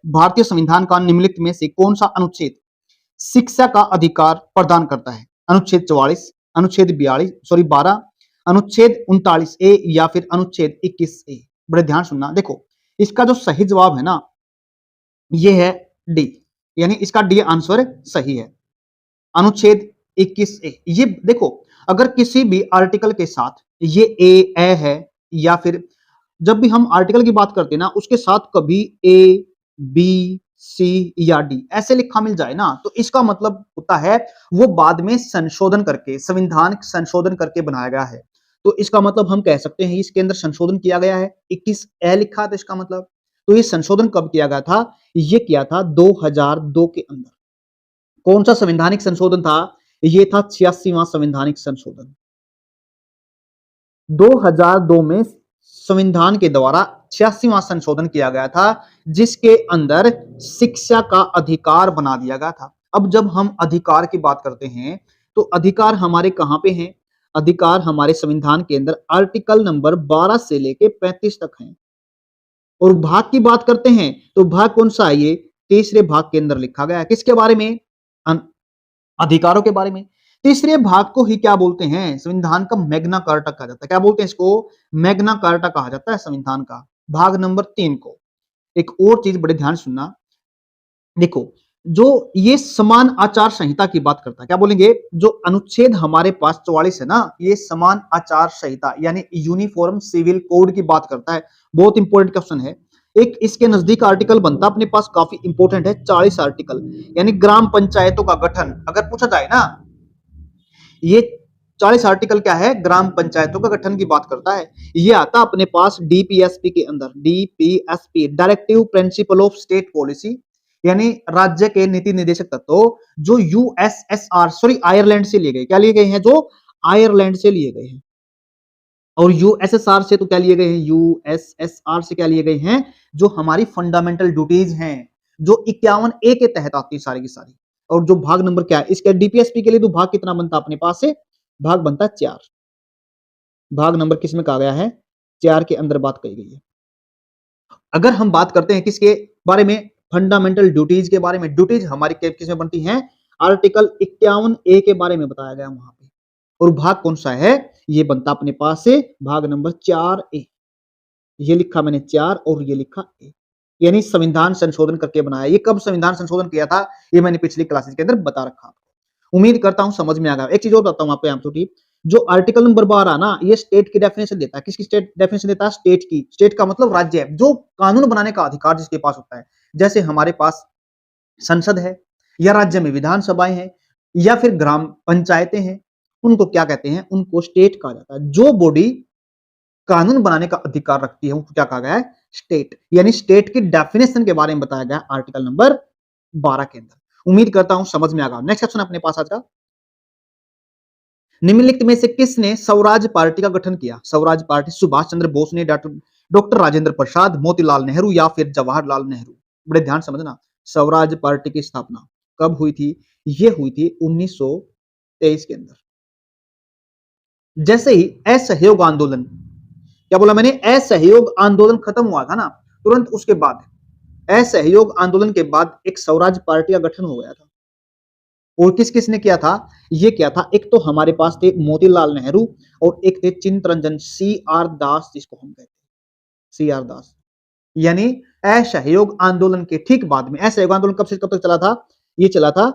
भारतीय संविधान का निम्नलिखित में से कौन सा अनुच्छेद शिक्षा का अधिकार प्रदान करता है? अनुच्छेद 44, अनुच्छेद 42 सॉरी 12, अनुच्छेद 39 ए या फिर अनुच्छेद 21 ए। बड़े ध्यान सुनना, देखो इसका जो सही जवाब है ना ये है डी, यानी इसका डी आंसर सही है, अनुच्छेद 21 ए। ये देखो अगर किसी भी आर्टिकल के साथ ये ए है या फिर जब भी हम आर्टिकल की बात करते हैं ना उसके साथ कभी ए बी सी या डी ऐसे लिखा मिल जाए ना तो इसका मतलब होता है वो बाद में संशोधन करके संविधान संशोधन करके बनाया गया है। तो इसका मतलब हम कह सकते हैं इसके अंदर संशोधन किया गया है, 21 ए लिखा था इसका मतलब। तो ये संशोधन कब किया गया था? ये किया था 2002 के अंदर। कौन सा संवैधानिक संशोधन था? ये था 86वां संवैधानिक संशोधन। 2002 में संविधान के द्वारा 86वां संशोधन किया गया था जिसके अंदर शिक्षा का अधिकार बना दिया गया था। अब जब हम अधिकार की बात करते हैं तो अधिकार हमारे कहां पे हैं? अधिकार हमारे संविधान के अंदर आर्टिकल नंबर 12 से लेके 35 तक हैं। और भाग की बात करते हैं तो भाग कौन सा है? ये तीसरे भाग के अंदर लिखा गया है। किसके बारे में? अधिकारों के बारे में। तीसरे भाग को ही क्या बोलते हैं? संविधान का मैग्ना कार्टा कहा जाता है। क्या बोलते हैं इसको? मैग्ना कार्टा कहा जाता है संविधान का, भाग नंबर 3 को। एक और चीज बड़े ध्यान सुनना, देखो जो ये समान आचार संहिता की बात करता है, क्या बोलेंगे? जो अनुच्छेद हमारे पास 44 है ना, ये समान आचार संहिता यानी यूनिफॉर्म सिविल कोड की बात करता है। बहुत इंपॉर्टेंट क्वेश्चन है। एक इसके नजदीक आर्टिकल बनता अपने पास काफी इंपॉर्टेंट है, 40 आर्टिकल, यानी ग्राम पंचायतों का गठन अगर पूछा जाए ना, ये 40 आर्टिकल क्या है? ग्राम पंचायतों का गठन की बात करता है। ये आता अपने पास डीपीएसपी के अंदर, DPSP directive principle of state policy, यानी राज्य के नीति निर्देशक तत्व जो यूएसएसआर सॉरी आयरलैंड से लिए गए। क्या लिए गए हैं? जो आयरलैंड से लिए गए हैं। और यूएसएसआर से तो क्या लिए गए हैं? यूएसएसआर से क्या लिए गए हैं? जो हमारी फंडामेंटल ड्यूटीज हैं, जो 51 ए के तहत आती है सारी की सारी। और जो भाग नंबर क्या है इसके डीपीएसपी के लिए, तो भाग कितना बनता है अपने पास से? भाग बनता है 4। भाग नंबर किस में कहा गया है? 4 के अंदर बात कही गई है। अगर हम बात करते हैं किसके बारे में? फंडामेंटल ड्यूटीज के बारे में। ड्यूटीज हमारी किस में बनती हैं? आर्टिकल 51 ए के बारे में बताया गया वहां पे। और भाग कौन सा है? ये बनता अपने पास से भाग नंबर 4 ए। ये लिखा मैंने 4 और ये लिखा ए, यानी संविधान संशोधन करके बनाया। ये कब संविधान संशोधन किया था ये मैंने पिछली क्लासेस के अंदर बता रखा। उम्मीद करता हूं समझ में आ गया। एक चीज और बताता हूं आपको यहाँ छोटी, जो आर्टिकल नंबर 12 ना ये स्टेट की डेफिनेशन देता है। किसकी स्टेट डेफिनेशन देता है? स्टेट की। स्टेट का मतलब राज्य है, जो कानून बनाने का अधिकार जिसके पास होता है। जैसे हमारे पास संसद है या राज्य में विधानसभाएं हैं या फिर ग्राम पंचायतें हैं, उनको क्या कहते हैं? उनको स्टेट कहा जाता है। जो बॉडी कानून बनाने का अधिकार रखती है उनको क्या कहा गया है? स्टेट। यानी स्टेट की डेफिनेशन के बारे में बताया गया आर्टिकल नंबर 12 के अंदर। उम्मीद करता हूं समझ में आ गया। नेक्स्ट क्वेश्चन अपने पास आज का, निम्नलिखित में से किसने स्वराज पार्टी का गठन किया? स्वराज पार्टी सुभाष चंद्र बोस ने, डॉक्टर राजेंद्र प्रसाद, मोतीलाल नेहरू या फिर जवाहरलाल नेहरू? बड़े ध्यान समझना, स्वराज पार्टी की स्थापना कब हुई थी? ये हुई थी 1923 के अंदर। जैसे ही असहयोग आंदोलन, क्या बोला मैंने? असहयोग आंदोलन खत्म हुआ था ना, तुरंत उसके बाद असहयोग आंदोलन के बाद एक स्वराज पार्टी का गठन हो गया था। और किस किस ने किया था? ये किया था, एक तो हमारे पास थे मोतीलाल नेहरू और एक थे चित्तरंजन सी आर दास, जिसको हम कहते हैं सी आर दास। यानी असहयोग आंदोलन के ठीक बाद में, असहयोग आंदोलन कब से कब तक चला था? ये चला था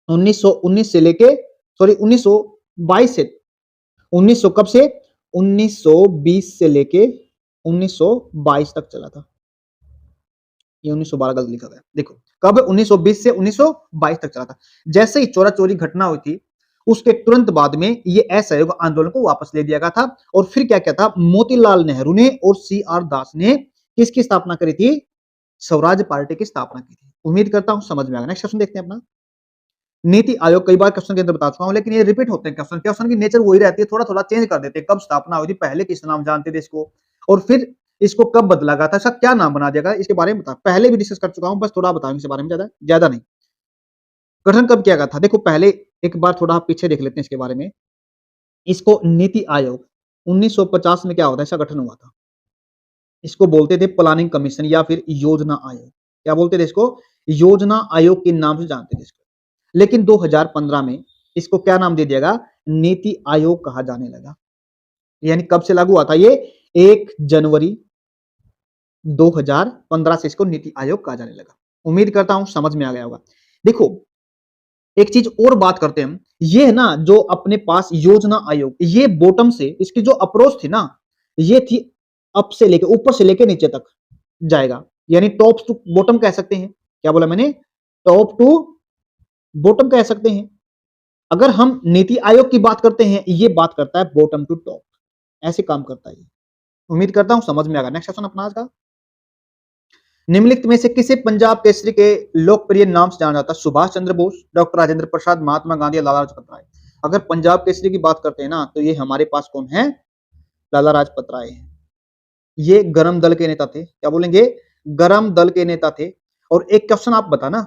1919 से लेके सॉरी 1922 से 1900 कब से? 1920 से लेके 1922 तक चला था। ये 1912 गलत लिखा गया। देखो कब? 1920 से 1922 तक चला था। जैसे ही चोरा चोरी घटना हुई थी उसके तुरंत बाद में ये असहयोग आंदोलन को वापस ले दिया गया था। और फिर क्या किया था? मोतीलाल नेहरू ने और सी आर दास ने किसकी स्थापना करी थी? स्वराज पार्टी की स्थापना की थी। उम्मीद करता हूं समझ में आ गया। नेक्स्ट क्वेश्चन देखते हैं अपना, नीति आयोग। कई बार क्वेश्चन के अंदर बता चुका हूं लेकिन ये रिपीट होते हैं क्वेश्चन। क्वेश्चन की नेचर वही रहती है, थोड़ा थोड़ा चेंज कर देते हैं। कब स्थापना हुई थी, पहले किस नाम जानते थे इसको, और फिर इसको कब बदला गया था, इसका क्या नाम बना दिया गया, इसके बारे में बता। पहले भी डिस्कस कर चुका हूं, बस थोड़ा बताऊंगा इसके बारे में, ज्यादा ज्यादा नहीं। गठन कब किया गया था? देखो पहले एक बार थोड़ा पीछे देख लेते हैं इसके बारे में। इसको नीति आयोग 1950 में क्या होता है, इसका गठन हुआ था। इसको बोलते थे प्लानिंग कमीशन या फिर योजना आयोग। क्या बोलते थे इसको, योजना आयोग के नाम से जानते थे इसको। लेकिन 2015 में इसको क्या नाम दे दिया गया, नीति आयोग कहा जाने लगा। यानी कब से लागू हुआ था ये, 1 जनवरी 2015 से इसको नीति आयोग कहा जाने लगा। उम्मीद करता हूं समझ में आ गया होगा। देखो एक चीज और बात करते हैं हम, ये है ना जो अपने पास योजना आयोग, ये बॉटम से इसकी जो अप्रोच थी ना, ये थी अप से लेके ऊपर से लेके नीचे तक जाएगा, यानी टॉप टू बॉटम कह सकते हैं। क्या बोला मैंने, टॉप टू बॉटम कह सकते हैं। अगर हम नीति आयोग की बात करते हैं, ये बात करता है बॉटम टू टॉप, ऐसे काम करता है। उम्मीद करता हूं समझ में आ गया। नेक्स्ट क्वेश्चन अपना आज का, निम्नलिखित में से किसे पंजाब केसरी के लोकप्रिय नाम से जाना जाता है, सुभाष चंद्र बोस, डॉक्टर राजेंद्र प्रसाद, महात्मा गांधी या लाला लाजपत राय। अगर पंजाब केसरी की बात करते हैं ना, तो ये हमारे पास कौन है, लाला लाजपत राय है। ये गरम दल के नेता थे, क्या बोलेंगे, गरम दल के नेता थे। और एक क्वेश्चन आप बताना,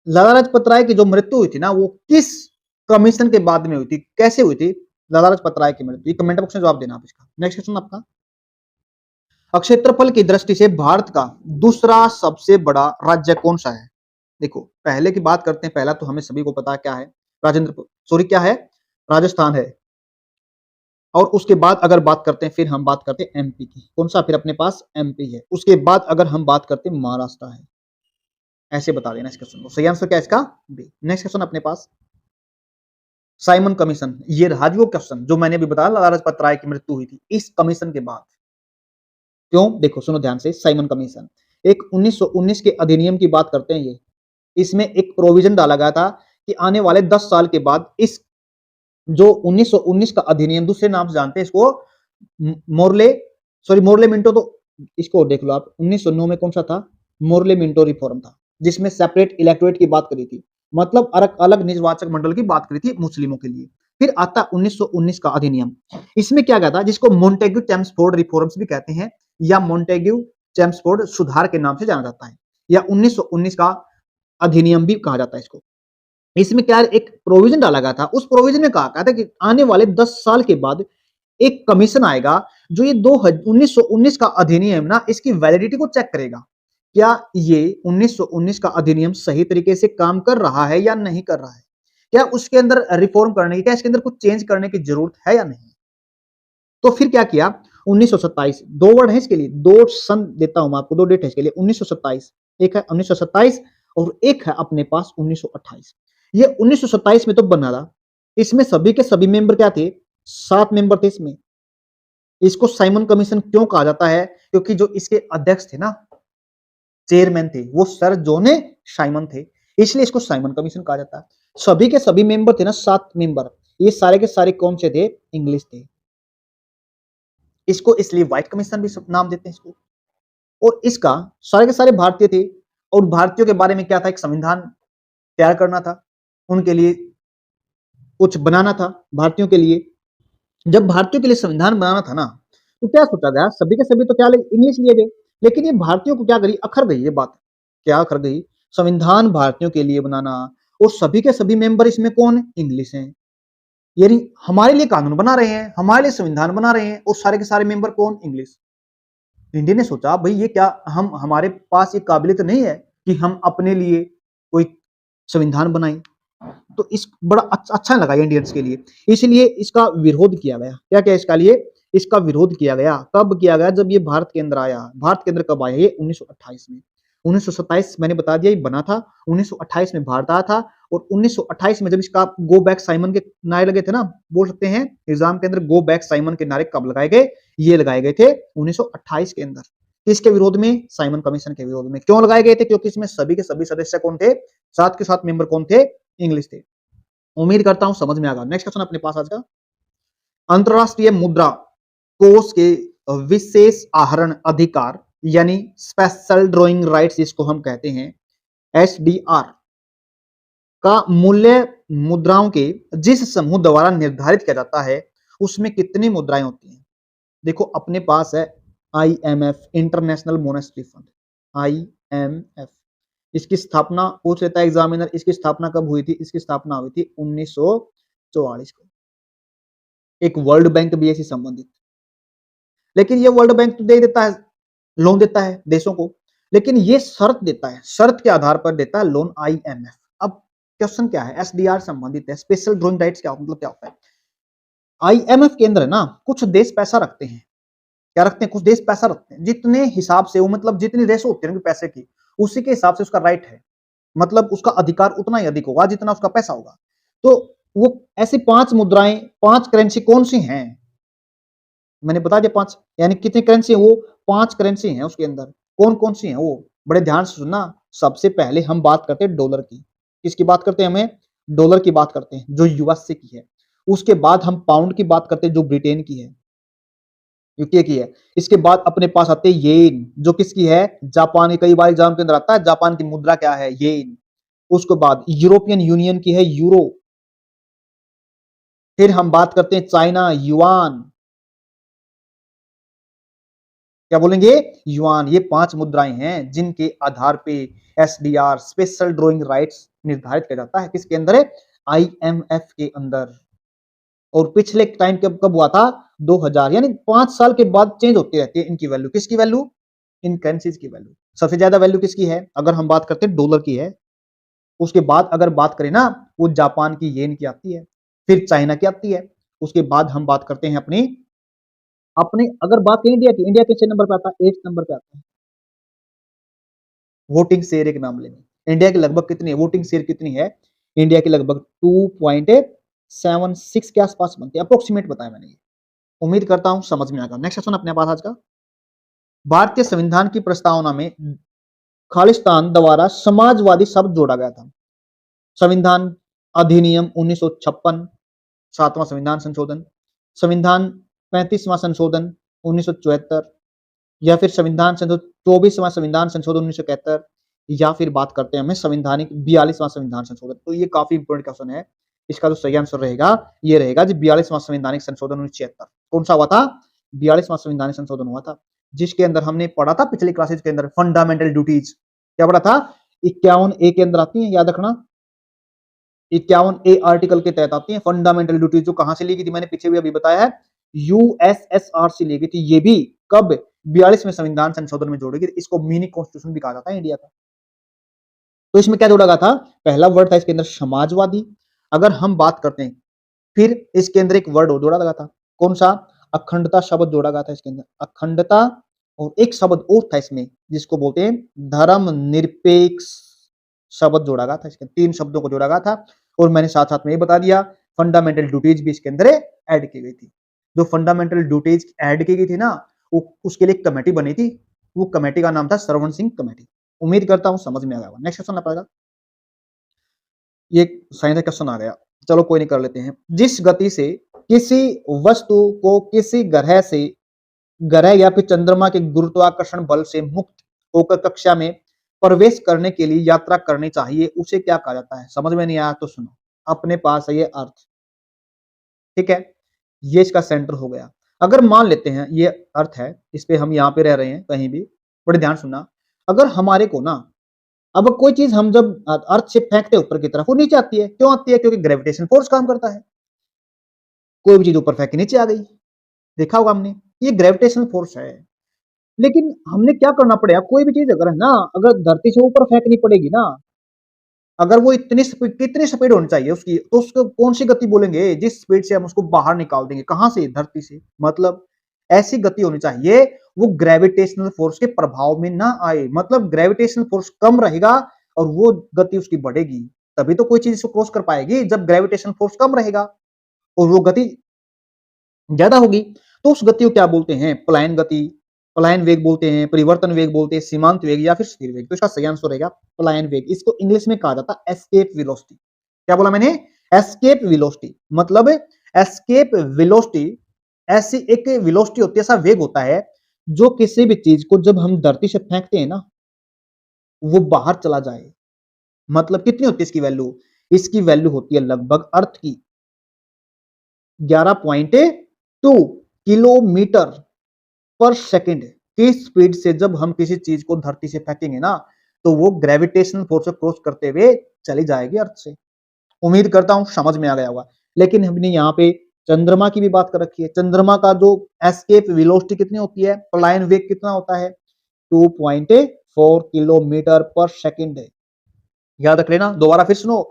लाला लाजपत राय की जो मृत्यु हुई थी ना, वो किस कमीशन के बाद में हुई थी, कैसे हुई थी लाला लाजपत राय की मृत्यु, कमेंट बॉक्स में जवाब देना आप इसका। नेक्स्ट क्वेश्चन आपका, क्षेत्रफल की दृष्टि से भारत का दूसरा सबसे बड़ा राज्य कौन सा है। देखो पहले की बात करते हैं, पहला तो हमें सभी को पता है क्या है, क्या है, राजस्थान है। और उसके बाद अगर बात करते हैं, फिर हम बात करते हैं एमपी की, कौन सा, फिर अपने पास एमपी है। उसके बाद अगर हम बात करते हैं महाराष्ट्र है। ऐसे बता देना इस क्वेश्चन को, सही आंसर क्या है इसका, बी। नेक्स्ट क्वेश्चन अपने पास, साइमन कमीशन, ये रहा जो क्वेश्चन जो मैंने अभी बताया, लाला लाजपत राय की मृत्यु हुई थी इस कमीशन के बाद। क्यों, देखो सुनो ध्यान से, साइमन कमीशन एक 1919 के अधिनियम की बात करते हैं ये। इसमें एक प्रोविजन डाला गया था कि आने वाले 10 साल के बाद इस जो 1919 का अधिनियम, दूसरे नाम से जानते हैं इसको, मोरले मिंटो, तो इसको देख लो आप, 1909 में कौन सा था, मोरले मिंटो रिफॉर्म था, जिसमें सेपरेट इलेक्टोरेट की बात करी थी, मतलब अलग अलग निर्वाचक मंडल की बात करी थी मुस्लिमों के लिए। फिर आता 1919 का अधिनियम, इसमें क्या कहता है, जिसको मोंटेग्यू चेम्सफोर्ड रिफॉर्म्स भी कहते हैं, या मोंटेग्यू चेम्सफोर्ड सुधार के नाम से जाना जाता है, या 1919 का अधिनियम भी कहा जाता है इसको। इसमें क्या एक प्रोविजन डाला गया था, उस प्रोविजन में कहा गया था कि आने वाले 10 साल के बाद एक कमीशन आएगा जो ये 1919 का अधिनियम ना, इसकी वैलिडिटी को चेक करेगा, क्या ये 1919 का अधिनियम सही तरीके से काम कर रहा है या नहीं कर रहा है, क्या उसके अंदर रिफॉर्म करने की, क्या इसके अंदर कुछ चेंज करने की जरूरत है या नहीं। तो फिर क्या किया, 1927, दो वर्ड है इसके लिए, दो सन देता हूं मैं आपको, दो डेट है इसके लिए, 1927, एक है 1927 और एक है अपने पास 1928। ये 1927 में तो बना था, इसमें सभी के सभी मेंबर क्या थे, 7 मेंबर थे इसमें। इसको साइमन कमीशन क्यों कहा जाता है, क्योंकि जो इसके अध्यक्ष थे ना, चेयरमैन थे, वो सर जोने साइमन थे, इसलिए इसको साइमन कमीशन कहा जाता है। सभी के सभी मेंबर थे ना, 7 मेंबर, ये सारे के सारे कौन से थे, इंग्लिश थे। इसको इसलिए व्हाइट कमीशन भी नाम देते हैं इसको। और इसका सारे के सारे भारतीय थे, और भारतीयों के बारे में क्या था, एक संविधान तैयार करना था, उनके लिए कुछ बनाना था भारतीयों के लिए। जब भारतीयों के लिए संविधान बनाना था ना, तो क्या सोचा गया, सभी के सभी तो क्या इंग्लिश लिए गए, लेकिन ये भारतीयों को क्या करी, अखर गई ये बात, क्या अखर गई, संविधान भारतीयों के लिए बनाना, और सभी के सभी मेंबर इसमें कौन है, इंग्लिश हैं। यानी हमारे लिए कानून बना रहे हैं, हमारे लिए संविधान बना रहे हैं, और सारे के सारे मेंबर कौन, इंग्लिश। इंडिया ने सोचा भाई ये क्या, हम हमारे पास ये काबिलियत नहीं है कि हम अपने लिए कोई संविधान बनाएं। तो इस बड़ा अच्छा लगा इंडियंस के लिए, इसलिए इसका विरोध किया गया। क्या क्या इसका लिए, इसका विरोध किया गया। कब किया गया, जब ये भारत के अंदर आया। भारत के अंदर कब आया, ये 1928 में। 1927 मैंने बता दिया ये बना था, 1928 में भारत आया था। और 1928 में जब इसका गो बैक साइमन के नारे लगे थे ना, बोल सकते हैं एग्जाम के अंदर गो बैक साइमन के नारे कब लगाए गए, ये लगाए गए थे 1928 के अंदर। किसके विरोध में, साइमन कमीशन के विरोध में। क्यों लगाए गए थे, क्योंकि इसमें सभी के सभी सदस्य कौन थे, 7 के 7 मेंबर कौन थे, इंग्लिश थे। उम्मीद करता हूं समझ में आ गया। नेक्स्ट क्वेश्चन अपने पास आज का, अंतरराष्ट्रीय मुद्रा कोष के विशेष आहरण अधिकार, यानी स्पेशल ड्रॉइंग राइट्स जिसको हम कहते हैं, एसडीआर का मूल्य मुद्राओं के जिस समूह द्वारा निर्धारित किया जाता है, उसमें कितनी मुद्राएं होती हैं। देखो अपने पास है IMF, international monetary fund, IMF. इसकी स्थापना पूछ लेता है एग्जामिनर, इसकी स्थापना कब हुई थी, इसकी स्थापना हुई थी 1944 को। एक वर्ल्ड बैंक भी ऐसी संबंधित, लेकिन ये वर्ल्ड बैंक तो दे देता है, लोन देता है देशों को, लेकिन ये शर्त देता है, शर्त के आधार पर देता है लोन आईएमएफ। अब क्वेश्चन क्या है, एसडीआर संबंधित है, स्पेशल ड्राइंग राइट्स क्या मतलब क्या होता है? आईएमएफ के अंदर है ना कुछ देश पैसा रखते हैं, क्या रखते हैं, कुछ देश पैसा रखते हैं, जितने हिसाब से वो मतलब जितनी रेशो होती है ना पैसे की, उसी के हिसाब से उसका राइट है, मतलब उसका अधिकार उतना ही अधिक होगा जितना उसका पैसा होगा। तो वो ऐसी 5 मुद्राएं, 5 करेंसी कौन सी हैं? मैंने बता दिया 5, यानी कितनी करेंसी है वो? 5 करेंसी हैं उसके अंदर। कौन-कौन सी हैं वो? बड़े ध्यान से सुनना। सबसे पहले हम बात करते हैं डॉलर की। किसकी बात करते हैं हमें? डॉलर की बात करते हैं, जो यूएसए की है। उसके बाद हम पाउंड की बात करते हैं, जो ब्रिटेन की है, यूके की है। इसके बाद अपने पास आते हैं येन, जो किसकी है? जापान की। कई बार एग्जाम के अंदर आता है, जापान की मुद्रा क्या है? येन। उसके बाद यूरोपियन यूनियन की है यूरो। फिर हम बात करते हैं चाइना, युआन। क्या बोलेंगे? युआन। ये 5 मुद्राएं हैं जिनके आधार पे एसडीआर, स्पेशल ड्रॉइंग राइट्स निर्धारित किया जाता है। किसके अंदर है? आईएमएफ के अंदर। और पिछले टाइम कब कब हुआ था? 2000, यानी 5 साल के बाद चेंज होती रहती है इनकी वैल्यू। किसकी वैल्यू? इन करेंसीज की वैल्यू। सबसे ज्यादा वैल्यू किसकी है? अगर हम बात करते हैं डॉलर की है। उसके बाद अगर बात करें ना, वो जापान की येन की आती है, फिर चाइना की आती है। उसके बाद हम बात करते हैं अपनी अपने अगर बात करें इंडिया की, इंडिया किस नंबर पे आता है? 8 नंबर पे आता है वोटिंग शेयर के मामले में। इंडिया की लगभग कितनी है वोटिंग शेयर? कितनी है इंडिया की? लगभग 2.76 के आसपास बनती है, अप्रोक्सीमेट बताया मैंने ये। उम्मीद करता हूं समझ में आ गया। नेक्स्ट क्वेश्चन अपने पास आज का, भारतीय संविधान की प्रस्तावना में खालिस्तान द्वारा समाजवादी शब्द जोड़ा गया था। संविधान अधिनियम 1956, 7वां संविधान संशोधन, संविधान 35वां संशोधन 1974, या फिर संविधान संशोधन 24वां संविधान संशोधन 1971, या फिर बात करते हैं हमें संवैधानिक 42वां संविधान संशोधन। तो ये काफी इंपॉर्टेंट क्वेश्चन है। इसका जो सही आंसर रहेगा ये रहेगा जी 42वां संवैधानिक संशोधन 1976। कौन सा हुआ था? 42वां संवैधानिक संशोधन हुआ था, जिसके अंदर हमने पढ़ा था पिछली क्लासेज के अंदर फंडामेंटल ड्यूटीज। क्या पढ़ा था? 51 ए के अंदर आती है, याद रखना। 51 ए आर्टिकल के तहत आती है फंडामेंटल ड्यूटीज, जो कहां से ली गई थी? मैंने पीछे भी अभी बताया है, यूएसएसआर से ली गई थी। ये भी कब? 42वें संविधान संशोधन में जोड़ी गई। इसको मिनी कॉन्स्टिट्यूशन भी कहा जाता है इंडिया का। तो इसमें क्या जोड़ा गया था? पहला वर्ड था इसके अंदर समाजवादी। अगर हम बात करते हैं, फिर इसके अंदर एक वर्ड जोड़ा गया था, कौन सा? अखंडता शब्द जोड़ा गया था इसके अंदर, अखंडता। और एक शब्द और था इसमें जिसको बोलते हैं धर्म निरपेक्ष शब्द जोड़ा गया था। इसके 3 शब्दों को जोड़ा गया था। और मैंने साथ साथ में ये बता दिया फंडामेंटल ड्यूटीज भी इसके अंदर ऐड की गई थी। जो फंडामेंटल ड्यूटीज ऐड की गई थी ना, उसके लिए कमेटी बनी थी। वो कमेटी का नाम था श्रवण सिंह कमेटी। उम्मीद करता हूं समझ में आ गया। नेक्स्ट क्वेश्चन आ ये साइंस का क्वेश्चन आ गया, चलो कोई नहीं कर लेते हैं। जिस गति से किसी वस्तु को किसी ग्रह या फिर चंद्रमा के गुरुत्वाकर्षण बल से मुक्त होकर कक्षा में प्रवेश करने के लिए यात्रा करनी चाहिए, उसे क्या कहा जाता है? समझ में नहीं आया तो सुनो, अपने पास है ये अर्थ, ठीक है, ये इसका सेंटर हो गया। अगर मान लेते हैं ये अर्थ है, इस पे हम यहाँ पे रह रहे हैं कहीं भी, बड़े ध्यान सुनना। अगर हमारे को ना, अब कोई चीज हम जब अर्थ से फेंकते हैं ऊपर की तरफ, वो नीचे आती है। क्यों आती है? क्योंकि ग्रेविटेशन फोर्स काम करता है। कोई भी चीज ऊपर फेंक के नीचे आ गई, देखा होगा हमने, ये ग्रेविटेशनल फोर्स है। लेकिन हमने क्या करना पड़ेगा? कोई भी चीज अगर है ना, अगर धरती से ऊपर फेंकनी पड़ेगी ना, अगर वो इतनी स्पीड, कितनी स्पीड होनी चाहिए उसकी, तो उसको कौन सी गति बोलेंगे जिस स्पीड से हम उसको बाहर निकाल देंगे? कहां से? धरती से। मतलब ऐसी गति होनी चाहिए वो ग्रेविटेशनल फोर्स के प्रभाव में ना आए। मतलब ग्रेविटेशनल फोर्स कम रहेगा और वो गति उसकी बढ़ेगी, तभी तो कोई चीज इसको क्रॉस कर पाएगी, जब ग्रेविटेशनल फोर्स कम रहेगा और वो गति ज्यादा होगी। तो उस गति को क्या बोलते हैं? पलायन गति, पलायन वेग बोलते हैं, परिवर्तन वेग बोलते हैं, सीमांत वेग या फिर स्थिर वेग। तो इसका सही आंसर रहेगा पलायन वेग। इसको इंग्लिश में कहा जाता है एस्केप वेलोसिटी। क्या बोला मैंने? Escape velocity. मतलब एस्केप वेलोसिटी ऐसी एक वेलोसिटी होती है, ऐसा वेग होता है जो किसी भी चीज को जब हम धरती से फेंकते हैं ना, वो बाहर चला जाए। मतलब कितनी होती है इसकी वैल्यू? इसकी वैल्यू होती है लगभग अर्थ की 11.2 किलोमीटर पर सेकंड की स्पीड से जब हम किसी चीज को धरती से फेंकेंगे ना, तो वो ग्रेविटेशनल फोर्स को क्रॉस करते हुए चली जाएगी अर्थ से। उम्मीद करता हूं समझ में आ गया होगा। लेकिन हमने यहाँ पे चंद्रमा की भी बात कर रखी है। चंद्रमा का जो एस्केप वेलोसिटी कितनी होती है, पलायन वेग कितना होता है? किलोमीटर पर सेकंड है। याद रख लेना, दोबारा फिर सुनो।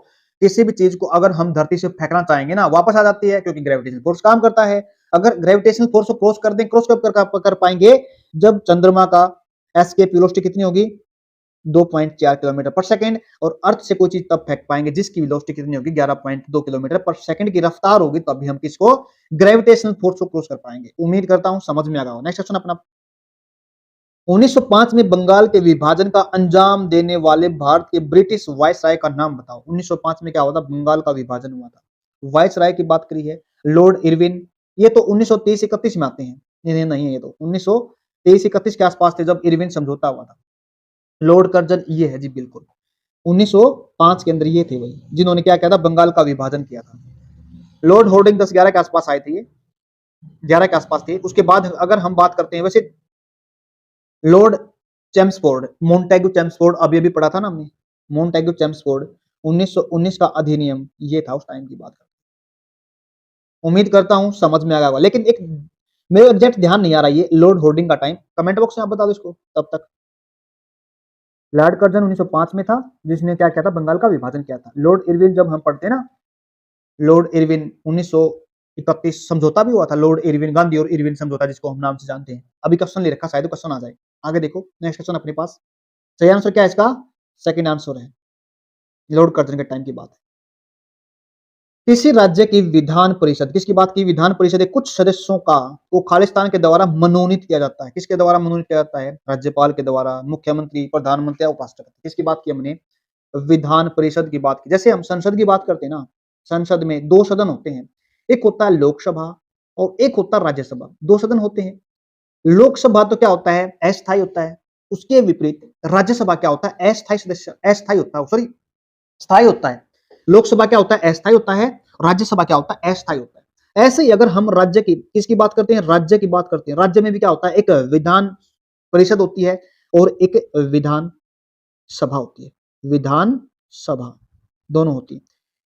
किसी भी चीज को अगर हम धरती से फेंकना चाहेंगे ना, वापस आ जाती है, क्योंकि ग्रेविटेशनल फोर्स काम करता है। अगर ग्रेविटेशनल फोर्स को क्रॉस कर दें, क्रॉस कब कर पाएंगे, जब चंद्रमा का एस्केप वेलोसिटी कितनी होगी, 2.4 किलोमीटर पर सेकंड, और अर्थ से कोई चीज तब फेंक पाएंगे जिसकी वेलोसिटी कितनी होगी, 11.2 किलोमीटर पर सेकंड की रफ्तार होगी, तभी हम किसको, ग्रेविटेशनल फोर्स को क्रॉस कर पाएंगे। उम्मीद करता हूं समझ में आ गया हो। नेक्स्ट क्वेश्चन अपना, 1905 में बंगाल के विभाजन का अंजाम देने वाले भारत के ब्रिटिश वायसराय का नाम बताओ। 1905 में क्या हुआ था, बंगाल का विभाजन हुआ था। वायसराय की बात करी है लॉर्ड इरविन, ये तो 1923-31 में आते हैं, नहीं है, ये तो 1923-31 के आसपास थे जब इरविन समझौता हुआ था। लॉर्ड कर्जन ये है जी, बिल्कुल 1905 के अंदर ये थे वही जिन्होंने क्या किया था, बंगाल का विभाजन किया था। लॉर्ड होर्डिंग 10-11 के आसपास आए थे, ये 11 के आसपास थे। उसके बाद अगर हम बात करते हैं, वैसे लॉर्ड चैम्सफोर्ड, मोंटेगू चैम्सफोर्ड, अभी अभी पढ़ा था ना हमने, मोंटेगू चैम्सफोर्ड, 1919 का अधिनियम ये था, उस टाइम की बात करते। उम्मीद करता हूं समझ में आ गया होगा, लेकिन एक मेरे एग्जैक्ट ध्यान नहीं आ रहा है लॉर्ड होर्डिंग का टाइम, कमेंट बॉक्स में आप बता दो इसको। तब तक लॉर्ड कर्जन 1905 में था, जिसने क्या किया था, बंगाल का विभाजन किया था। लॉर्ड इरविन जब हम पढ़ते ना, लॉर्ड इरविन 1931 समझौता भी हुआ था, लॉर्ड इरविन, गांधी और इरविन समझौता, जिसको हम नाम से जानते हैं। अभी क्वेश्चन ले रखा, शायद क्वेश्चन आ जाए। आगे देखो, नेक्स्ट क्वेश्चन अपने पास, सही आंसर क्या है इसका, सेकंड आंसर है, लॉर्ड कर्जन के टाइम की बात है। किसी राज्य की विधान परिषद, किसकी बात की, विधान परिषद के कुछ सदस्यों का को खालिस्तान के द्वारा मनोनीत किया जाता है। किसके द्वारा मनोनीत किया जाता है, राज्यपाल के द्वारा, मुख्यमंत्री, प्रधानमंत्री या उपराष्ट्रपति। किसकी बात की हमने, विधान परिषद की बात की। जैसे हम संसद की बात करते हैं ना, संसद में 2 सदन होते हैं, एक होता है लोकसभा और एक होता है राज्यसभा, 2 सदन होते हैं। लोकसभा तो क्या होता है, अस्थायी होता है, उसके विपरीत राज्यसभा क्या होता है, अस्थायी सदस्य, अस्थायी होता है, सॉरी स्थायी होता है। लोकसभा क्या होता है, अस्थायी होता है, राज्यसभा क्या होता है, अस्थायी होता है। ऐसे ही अगर हम राज्य की, किसकी बात करते हैं, राज्य की बात करते हैं, राज्य में भी क्या होता है, एक विधान परिषद होती है और एक विधान सभा होती है, विधान सभा दोनों होती है।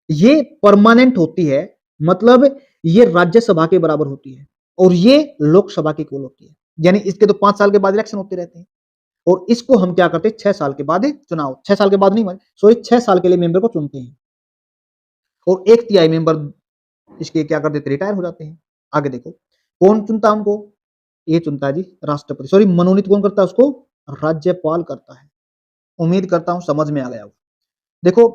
ये परमानेंट होती है, मतलब ये राज्यसभा के बराबर होती है और ये लोकसभा की इक्वल होती है। यानी इसके तो 5 साल के बाद इलेक्शन होते रहते हैं, और इसको हम क्या करते हैं, 6 साल के बाद चुनाव, 6 साल के बाद नहीं, सॉरी 6 साल के लिए मेंबर को चुनते हैं, और 1/3 मेंबर इसके क्या कर देते, रिटायर हो जाते हैं। आगे देखो, कौन चुनता है उनको, ये चुनता है जी राष्ट्रपति, सॉरी मनोनीत कौन करता है उसको, राज्यपाल करता है। उम्मीद करता हूं समझ में आ गया होगा। देखो,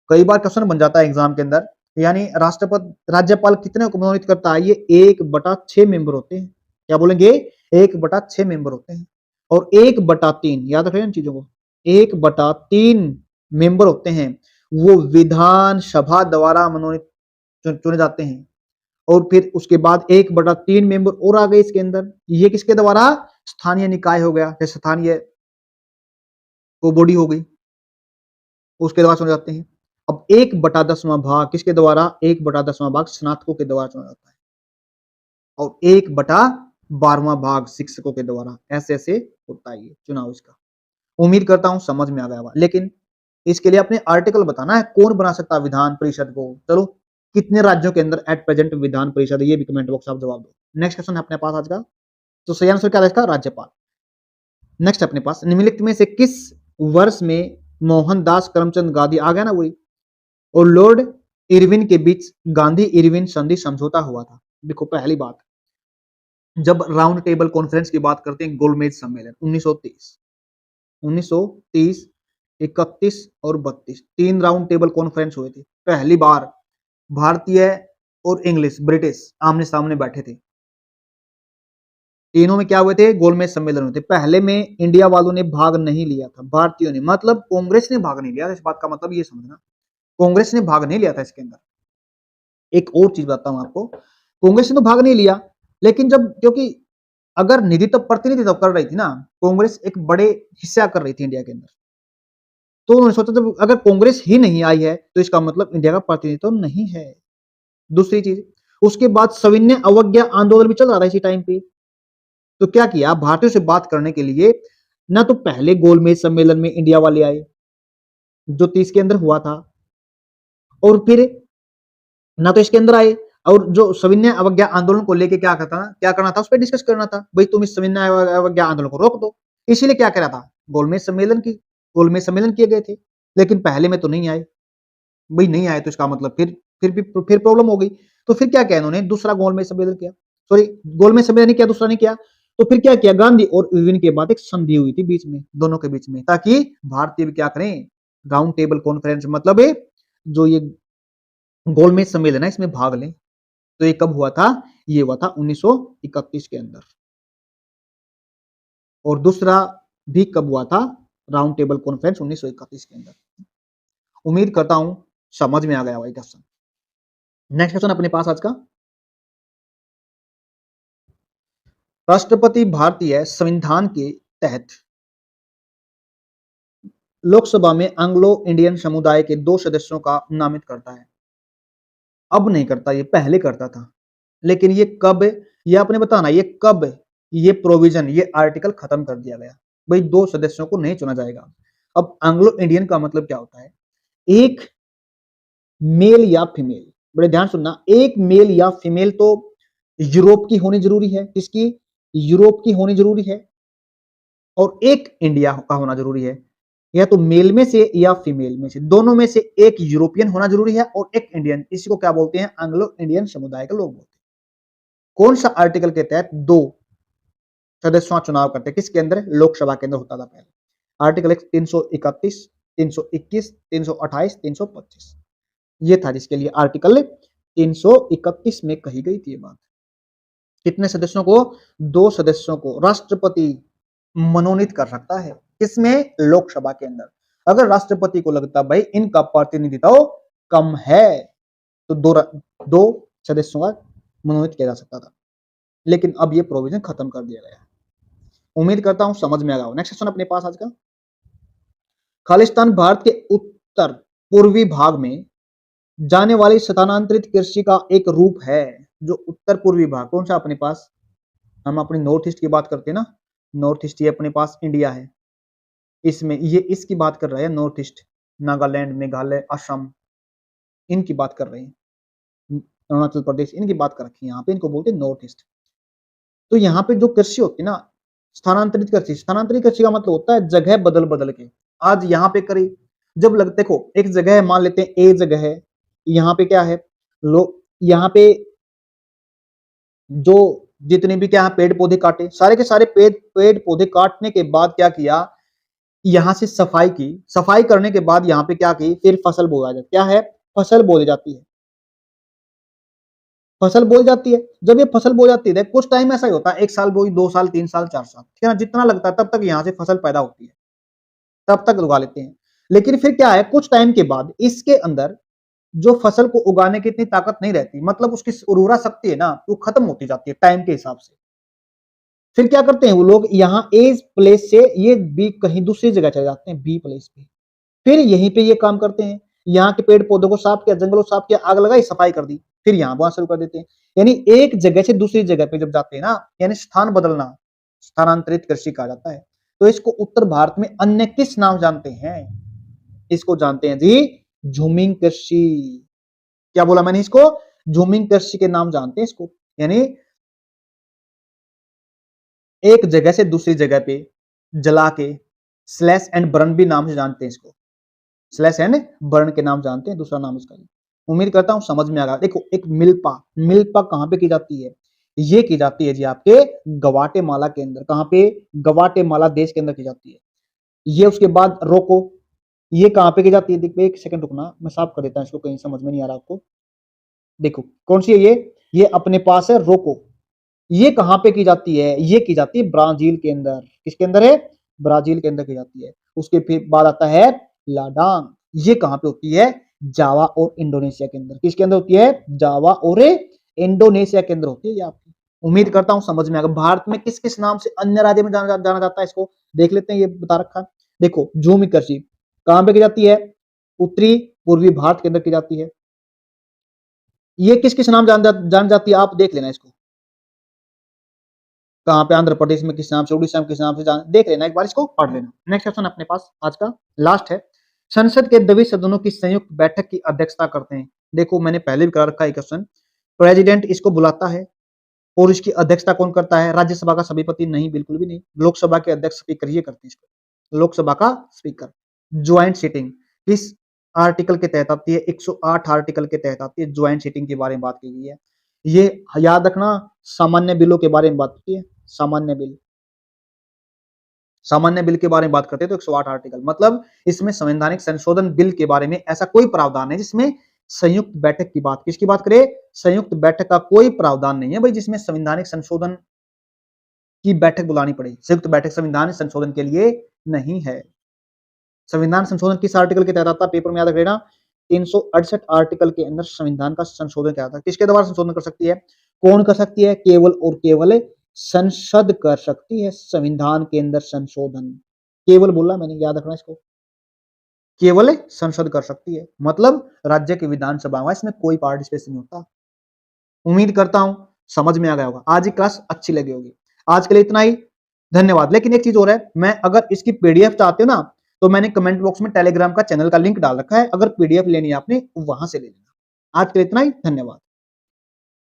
कई बार क्वेश्चन बन जाता है एग्जाम के अंदर, यानी राष्ट्रपति, राज्यपाल कितने को मनोनीत करता है, ये 1/6 मेंबर होते हैं। क्या बोलेंगे, 1/6 मेंबर होते हैं, और 1/3, याद रखें इन चीजों को, 1/3 मेंबर होते हैं, वो विधानसभा द्वारा मनोनीत चुने जाते हैं। और फिर उसके बाद 1/3 मेंबर और आ गए इसके अंदर, ये किसके द्वारा, स्थानीय निकाय हो गया, जैसे स्थानीय को बॉडी हो गई, उसके द्वारा चुने जाते हैं। अब 1/10वां भाग किसके द्वारा, 1/10वां भाग स्नातकों के द्वारा चुना जाता है, और 1/12वां भाग शिक्षकों के द्वारा। ऐसे ऐसे होता है ये चुनाव इसका। उम्मीद करता हूं समझ में आ गया होगा, लेकिन इसके लिए अपने आर्टिकल बताना है, कौन बना सकता है विधान परिषद को। चलो, कितने राज्यों के अंदर एट प्रेजेंट विधान परिषद है, ये भी कमेंट बॉक्स आप जवाब दो। नेक्स्ट क्वेश्चन है अपने पास आज का, तो सही आंसर क्या रहेगा, राज्यपाल। नेक्स्ट अपने पास, निम्नलिखित में से किस वर्ष में मोहनदास करमचंद गांधी, आ गया ना वही, और लॉर्ड इरविन के बीच गांधी इरविन संधि समझौता हुआ था। देखो, पहली बात, जब राउंड टेबल कॉन्फ्रेंस की बात करते हैं, गोलमेज सम्मेलन 1930, 31 और 32, 3 राउंड टेबल कॉन्फ्रेंस हुए थे। पहली बार भारतीय और इंग्लिश, ब्रिटिश आमने सामने बैठे थे। तीनों में क्या हुए थे, गोलमेज सम्मेलन हुए थे। पहले में इंडिया वालों ने भाग नहीं लिया था, भारतीयों ने, मतलब कांग्रेस ने भाग नहीं लिया था। इस बात का मतलब ये समझना, कांग्रेस ने भाग नहीं लिया था इसके अंदर। एक और चीज बताता हूं आपको, कांग्रेस ने तो भाग नहीं लिया, लेकिन जब, क्योंकि अगर निधित्व प्रतिनिधित्व कर रही थी ना कांग्रेस, एक बड़े हिस्सा कर रही थी इंडिया के अंदर, तो उन्होंने सोचा जब अगर कांग्रेस ही नहीं आई है तो इसका मतलब इंडिया का प्रतिनिधित्व नहीं है। दूसरी चीज, उसके बाद सविनय अवज्ञा आंदोलन भी चल रहा था इसी टाइम पे। तो क्या किया, भारतीयों से बात करने के लिए ना तो पहले गोलमेज सम्मेलन में इंडिया वाले आए जो 30 के अंदर हुआ था, और फिर ना तो इसके अंदर आए, और जो सविनय अवज्ञा आंदोलन को लेके क्या करना था, उस पर डिस्कस करना था, भाई तुम इस सविनय अवज्ञा आंदोलन को रोक दो। इसीलिए क्या करा था, गोलमेज सम्मेलन किए गए थे, लेकिन पहले में तो नहीं आए। भाई नहीं आए तो इसका मतलब फिर प्रॉब्लम हो गई। तो फिर क्या किया इन्होंने, दूसरा गोलमेज सम्मेलन किया, सॉरी गोलमेज सम्मेलन नहीं किया, दूसरा नहीं किया। तो फिर क्या किया, गांधी और इरविन के बाद एक संधि हुई थी बीच में, दोनों के बीच में, ताकि भारतीय भी क्या करें, राउंड टेबल कॉन्फ्रेंस मतलब जो ये गोलमेज सम्मेलन है इसमें भाग लें। तो ये कब हुआ था, ये हुआ था 1931 के अंदर। और दूसरा भी कब हुआ था, राउंड टेबल कॉन्फ्रेंस 1931 के अंदर। उम्मीद करता हूं समझ में आ गया भाई क्वेश्चन। नेक्स्ट क्वेश्चन अपने पास आज का, राष्ट्रपति भारतीय संविधान के तहत लोकसभा में एंग्लो इंडियन समुदाय के 2 सदस्यों का नामित करता है। अब नहीं करता, ये पहले करता था, लेकिन ये कब, ये आपने बताना ये कब, ये प्रोविजन, ये आर्टिकल खत्म कर दिया गया। भाई 2 सदस्यों को नहीं चुना जाएगा। अब एंग्लो इंडियन का मतलब क्या होता है, एक मेल या फीमेल, बड़े ध्यान सुनना, एक मेल या फीमेल तो यूरोप की होनी जरूरी है, किसकी, यूरोप की होनी जरूरी है, और एक इंडिया का होना जरूरी है। या तो मेल में से या फीमेल में से, दोनों में से एक यूरोपियन होना जरूरी है और एक इंडियन। इसी को क्या बोलते हैं, एंग्लो इंडियन समुदाय के लोग बोलते हैं। कौन सा आर्टिकल के तहत 2 सदस्यों का चुनाव करते हैं, किसके अंदर, लोकसभा के अंदर होता था पहले। आर्टिकल 331, 321, 328, 325, ये था जिसके लिए आर्टिकल 331 में कही गई थी ये बात। कितने सदस्यों को, 2 सदस्यों को राष्ट्रपति मनोनीत कर सकता है, किसमें, लोकसभा के अंदर। अगर राष्ट्रपति को लगता भाई इनका प्रतिनिधित्व कम है, तो 2 सदस्यों का मनोनीत किया जा सकता था, लेकिन अब ये प्रोविजन खत्म कर दिया गया है। उम्मीद करता हूं समझ में आ गया। नेक्स्ट क्वेश्चन अपने पास आज का, खालिस्तान भारत के उत्तर पूर्वी भाग में जाने वाली स्थानांतरित कृषि का एक रूप है। जो उत्तर पूर्वी भाग कौन सा अपने पास, हम अपनी नॉर्थ ईस्ट की बात करते हैं ना, नॉर्थ ईस्ट ये अपने पास इंडिया है, इसमें ये इसकी बात कर रहे हैं, नॉर्थ ईस्ट, नागालैंड, मेघालय, असम, इनकी बात कर रहे हैं, अरुणाचल प्रदेश, इनकी बात कर रखी है यहाँ पे, इनको बोलते हैं नॉर्थ ईस्ट। तो यहाँ पे जो कृषि होती है ना, स्थानांतरित कृषि, स्थानांतरित कृषि का मतलब होता है जगह बदल बदल के, आज यहाँ पे करी, जब लग देखो एक जगह है, मान लेते हैं ए जगह है, यहाँ पे क्या है, लोग यहाँ पे जो जितने भी क्या पेड़ पौधे काटे, सारे के सारे पेड़ पौधे काटने के बाद क्या किया, यहां से सफाई की, सफाई करने के बाद यहाँ पे क्या की, फिर फसल बोया जाता, क्या है, फसल बोई जाती है, फसल बोई जाती है। जब ये फसल बोई जाती है, कुछ टाइम ऐसा ही होता है, 1 साल बोई, 2 साल, 3 साल, 4 साल, ठीक है ना, जितना लगता है तब तक यहाँ से फसल पैदा होती है, तब तक उगा लेते हैं। लेकिन फिर क्या है, कुछ टाइम के बाद इसके अंदर जो फसल को उगाने की इतनी ताकत नहीं रहती, मतलब उसकी उर्वरा शक्ति है ना, वो खत्म होती जाती है टाइम के हिसाब से। फिर क्या करते हैं वो लोग, यहाँ ए प्लेस से ये बी कहीं दूसरी जगह चले जाते हैं, बी प्लेस पे, फिर यहीं पे ये काम करते हैं, यहाँ के पेड़ पौधों को साफ किया, जंगलों साफ किया, आग लगाई, सफाई कर दी, फिर यहाँ बोना शुरू कर देते हैं। यानी एक जगह से दूसरी जगह पे जब जाते हैं ना, यानी स्थान बदलना, स्थानांतरित कृषि कहा जाता है। तो इसको उत्तर भारत में अन्य किस नाम जानते हैं, इसको जानते हैं जी झूमिंग कृषि। क्या बोला मैंने, इसको झूमिंग कृषि के नाम जानते हैं इसको, यानी एक जगह से दूसरी जगह पे जला के, स्लैश एंड बर्न भी नाम से जानते हैं इसको, स्लैश एंड बर्न के नाम जानते हैं, दूसरा नाम इसका। उम्मीद करता हूं समझ में आ गया। देखो एक मिल्पा, मिल्पा कहां पे की जाती है, ये की जाती है जी आपके गवाटेमाला के अंदर, कहां पे, गवाटेमाला देश के अंदर की जाती है ये। उसके बाद रोको, ये कहां पे की जाती है, देखो एक सेकंड रुकना, मैं साफ कर देता हूं इसको, कहीं समझ में नहीं आ रहा आपको। देखो कौन सी है ये अपने पास है रोको, ये कहां पे की जाती है, ये की जाती है ब्राजील के अंदर, किसके अंदर है, ब्राजील के अंदर की जाती है। उसके फिर बाद आता है लाडांग, ये कहां पे होती है, जावा और इंडोनेशिया के अंदर, किसके अंदर होती है, जावा और इंडोनेशिया के अंदर होती है ये आपकी। उम्मीद करता हूं समझ में आ गया। भारत में किस किस नाम से अन्य राज्य में जाना जाता है, इसको देख लेते हैं, ये बता रखा है। देखो झूम कृषि कहां पे की जाती है, उत्तरी पूर्वी भारत के अंदर की जाती है। ये किस किस नाम जान जाती है, आप देख लेना इसको, कहां पे, आंध्र प्रदेश में किस नाम से, उड़ीसा में किस नाम से, देख लेना एक बार, इसको पढ़ लेना। नेक्स्ट क्वेश्चन अपने पास आज का लास्ट है, संसद के द्विपक्षीय सदनों की संयुक्त बैठक की अध्यक्षता करते हैं। देखो मैंने पहले भी करा रखा है क्वेश्चन, प्रेसिडेंट इसको बुलाता है, और इसकी अध्यक्षता कौन करता है, राज्यसभा का सभापति नहीं, बिल्कुल भी नहीं, लोकसभा के अध्यक्ष स्पीकर ये करते हैं इसको। लोकसभा का स्पीकर। ज्वाइंट सीटिंग किस आर्टिकल के तहत आती है? 108 आर्टिकल के तहत आती है। ज्वाइंट सीटिंग के बारे में बात की गई है। ये याद रखना, सामान्य बिलों के बारे में बात होती है। सामान्य बिल, सामान्य बिल के बारे में बात करते हैं तो 108 आर्टिकल, मतलब इसमें संवैधानिक संशोधन बिल के बारे में ऐसा कोई प्रावधान है जिसमें संयुक्त बैठक की बात, किसकी बात करें? संयुक्त बैठक का कोई प्रावधान नहीं है भाई जिसमें संवैधानिक संशोधन की बैठक बुलानी पड़े। संयुक्त बैठक संविधान संशोधन के लिए नहीं है। संविधान संशोधन किस आर्टिकल के तहत आता है? पेपर में याद रख लेना, 368 आर्टिकल के अंदर संविधान का संशोधन किया था। किसके द्वारा संशोधन कर सकती है? कौन कर सकती है? केवल और केवल संसद कर सकती है संविधान के अंदर संशोधन। केवल बोला मैंने, याद रखना इसको, केवल संसद कर सकती है, मतलब राज्य की विधानसभा में इसमें कोई पार्टिसिपेशन नहीं होता। उम्मीद करता हूं समझ में आ गया होगा, आज की क्लास अच्छी लगी होगी। आज के लिए इतना ही, धन्यवाद। लेकिन एक चीज और है, मैं अगर इसकी पीडीएफ चाहते हो ना तो मैंने कमेंट बॉक्स में टेलीग्राम का चैनल का लिंक डाल रखा है, अगर पीडीएफ लेनी है आपने वहां से ले लेना। आज के लिए इतना ही, धन्यवाद।